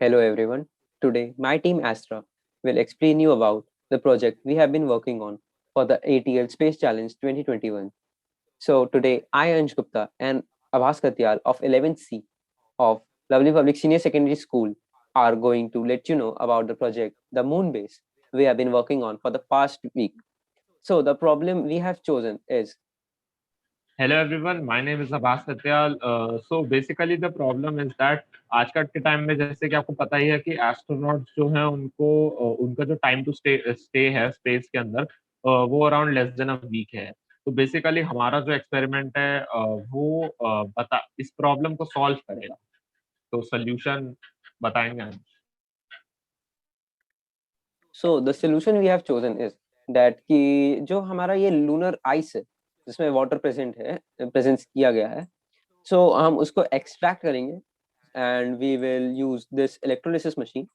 Hello everyone. Today, my team Astra will explain you about the project we have been working on for the ATL Space Challenge 2021. So today, I, Ansh Gupta and Abhas Katyal of 11th C of Lovely Public Senior Secondary School are going to let you know about the project, the Moon Base, we have been working on for the past week. So the problem we have chosen is hello everyone my name is Abbas Satyal so basically the problem is that आजकल के time में जैसे कि आपको पता ही है कि astronauts जो हैं उनको उनका जो टाइम टू स्टे स्टे है स्पेस के अंदर वो around less than a week है। तो बेसिकली हमारा जो एक्सपेरिमेंट है वो बता इस प्रॉब्लम को सॉल्व करेगा। तो सॉल्यूशन बताएंगे हम। so the solution we have chosen is that कि जो हमारा ये लूनर आइस है जिसमें वाटर प्रेजेंट है प्रेजेंस किया गया है so हम उसको एक्सट्रैक्ट करेंगे and we will use this electrolysis machine.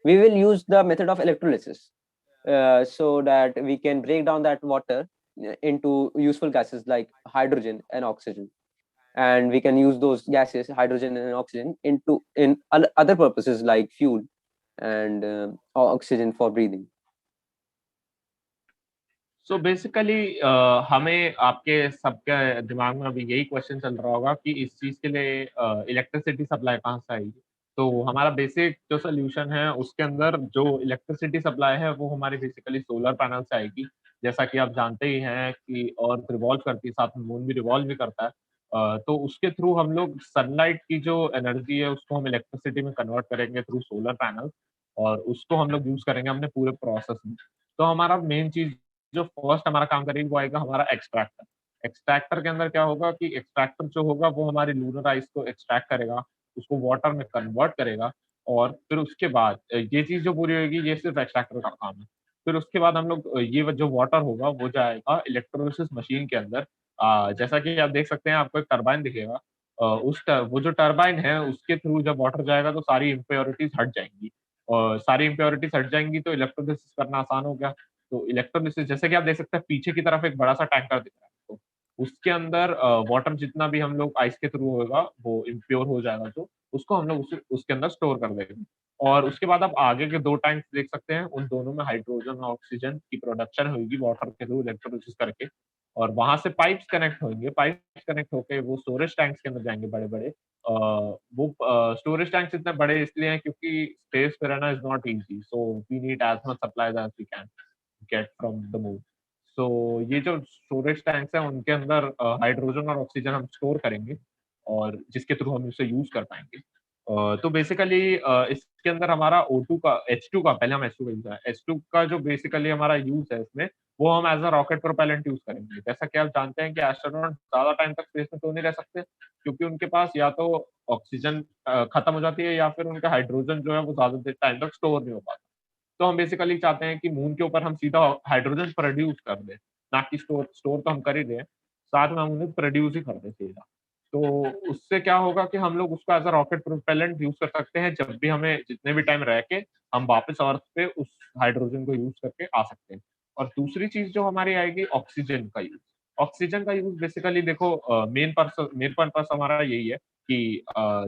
We will use the method of electrolysis so that we can break down that water into useful gases like hydrogen and oxygen. And we can use those gases, hydrogen and oxygen, into in other purposes like fuel and oxygen for breathing. So basically हमें आपके सबके दिमाग में अभी यही question चल रहा होगा कि इस चीज़ के लिए इलेक्ट्रिसिटी सप्लाई कहाँ से आएगी? तो हमारा बेसिक जो सॉल्यूशन है उसके अंदर जो इलेक्ट्रिसिटी सप्लाई है वो हमारी बेसिकली सोलर पैनल से आएगी। जैसा कि आप जानते ही हैं कि अर्थ रिवॉल्व करती है, साथ में मून भी रिवॉल्व भी करता है। तो उसके थ्रू हम लोग सनलाइट की जो एनर्जी है उसको हम इलेक्ट्रिसिटी में कन्वर्ट करेंगे थ्रू सोलर पैनल और उसको हम लोग यूज़ करेंगे अपने पूरे प्रोसेस में। तो हमारा मेन चीज़ जो फर्स्ट हमारा काम करेगी वो आएगा हमारा एक्सट्रैक्टर। एक्सट्रैक्टर के अंदर क्या होगा कि एक्सट्रैक्टर जो होगा वो हमारी लूनर आइस को एक्सट्रैक्ट करेगा, उसको वाटर में कन्वर्ट करेगा और फिर उसके बाद ये चीज़ जो पूरी होएगी ये सिर्फ़ एक्सट्रैक्टर का काम है। फिर उसके बाद हम लोग जो वाटर होगा वो जाएगा इलेक्ट्रोलिसिस मशीन के अंदर। जैसा कि आप देख सकते हैं आपको एक टरबाइन दिखेगा। उस ट वो जो टरबाइन है उसके थ्रू जब वाटर जाएगा तो सारी इम्प्योरिटीज़ हट जाएँगी और सारी इम्प्योरिटीज़ हट जाएँगी तो इलेक्ट्रोलिसिस करना आसान हो गया। तो इलेक्ट्रोलिसिस जैसे कि आप देख सकते हैं पीछे की तरफ एक बड़ा-सा टैंकर दिख रहा है आपको। उसके अंदर वाटर जितना भी हम लोग आइस के थ्रू होगा वो इम्प्योर हो जाएगा तो उसको हम लोग उसके अंदर स्टोर कर देंगे। और उसके बाद आप आगे के 2 टैंक्स देख सकते हैं, उन दोनों में हाइड्रोजन और ऑक्सीजन की प्रोडक्शन होगी वाटर के थ्रू इलेक्ट्रोलिसिस करके और वहाँ से पाइप्स कनेक्ट होंगे, पाइप्स कनेक्ट होके वो स्टोरेज टैंक्स के अंदर जाएँगे बड़े-बड़े। वो स्टोरेज टैंक्स इतने बड़े इसलिए हैं क्योंकि स्पेस पे रहना is not easy, so we need as much supplies as we can. Get from the moon. So ये जो स्टोरेज टैंक्स हैं उनके अंदर हाइड्रोजन और ऑक्सीजन हम स्टोर करेंगे और जिसके थ्रू हम इसे यूज़ कर पाएँगे। तो बेसिकली इसके अंदर हमारा O2 का H2 का पहले हम H2 का यूज़ है। H2 का जो बेसिकली हमारा यूज़ है इसमें, वो हम as a rocket propellant use करेंगे। जैसा कि आप जानते हैं कि एस्ट्रोनॉट ज़्यादा टाइम तक स्पेस में तो नहीं रह सकते, क्योंकि उनके पास या तो ऑक्सीजन खत्म हो जाती है या फिर उनका हाइड्रोजन जो है वो ज़्यादा देर टाइम तक स्टोर नहीं हो पाता। तो हम बेसिकली चाहते हैं कि मून के ऊपर हम सीधा हाइड्रोजन प्रोड्यूस कर दें, ना कि स्टोर स्टोर तो हम कर ही रहे हैं, साथ में हम उन्हें प्रोड्यूस ही कर दें सीधा। तो उससे क्या होगा कि हम लोग उसको as a rocket propellant use कर सकते हैं, जब भी हमें जितने भी टाइम रह के हम वापस अर्थ पे उस हाइड्रोजन को यूज़ करके आ सकते हैं। और दूसरी चीज़ जो हमारी आएगी ऑक्सीजन का यूज़। ऑक्सीजन का यूज़ बेसिकली देखो मेन पर्पस हमारा यही है कि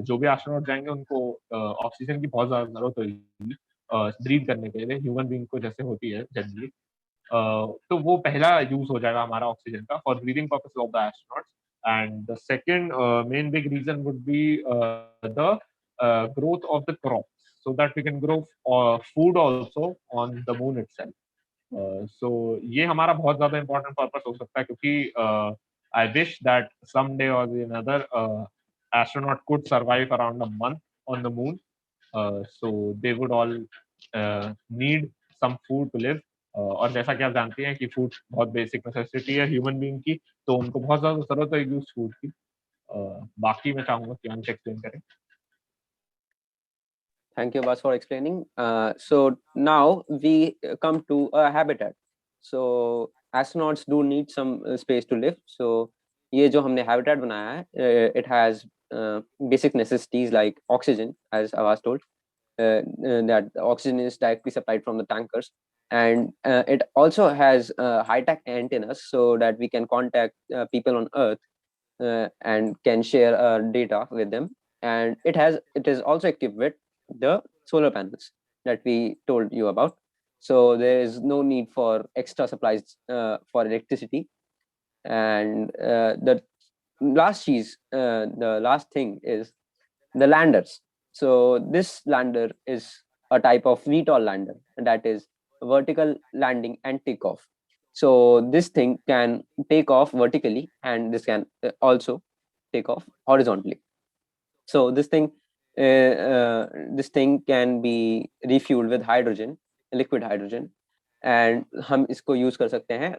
जो भी एस्ट्रोनॉट जाएँगे उनको ऑक्सीजन की बहुत ज़्यादा ज़रूरत होगी। ब्रीथ करने के लिए ह्यूमन बीइंग को जैसे होती है जनरली। तो वो पहला यूज़ हो जाएगा हमारा ऑक्सीजन का for breathing purpose of the astronauts and the second main big reason would be the growth of the crops so that we can grow food also on the moon itself. So ये हमारा बहुत ज़्यादा important purpose हो सकता है क्योंकि I wish that someday or the another astronaut could survive around a month on the moon. So they would all need some food to live. और जैसा कि आप जानते हैं कि फूड बहुत बेसिक नेसेसिटी है ह्यूमन बीइंग की, तो उनको बहुत ज़्यादा ज़रूरत है उस फूड की। बाकी मैं चाहूँगा कि अंश एक्सप्लेन करें। Thank you, Bas, for explaining. So now we come to a habitat. So astronauts do need some space to live. So ये जो हमने habitat बनाया है, it has basic necessities like oxygen, as I was told, that oxygen is directly supplied from the tankers, and it also has high-tech antennas so that we can contact people on Earth and can share data with them. And it is also equipped with the solar panels that we told you about. So there is no need for extra supplies for electricity. And the last thing is the landers. So this lander is a type of VTOL lander, and that is vertical landing and takeoff. So this thing can take off vertically, and this can also take off horizontally. So this thing can be refueled with hydrogen, liquid hydrogen, and हम इसको use कर सकते हैं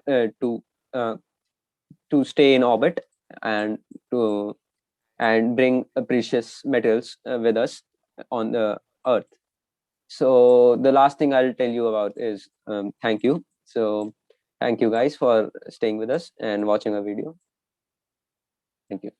to stay in orbit and to bring precious metals with us on the earth. So the last thing I'll tell you about is thank you. So thank you guys for staying with us and watching our video. Thank you.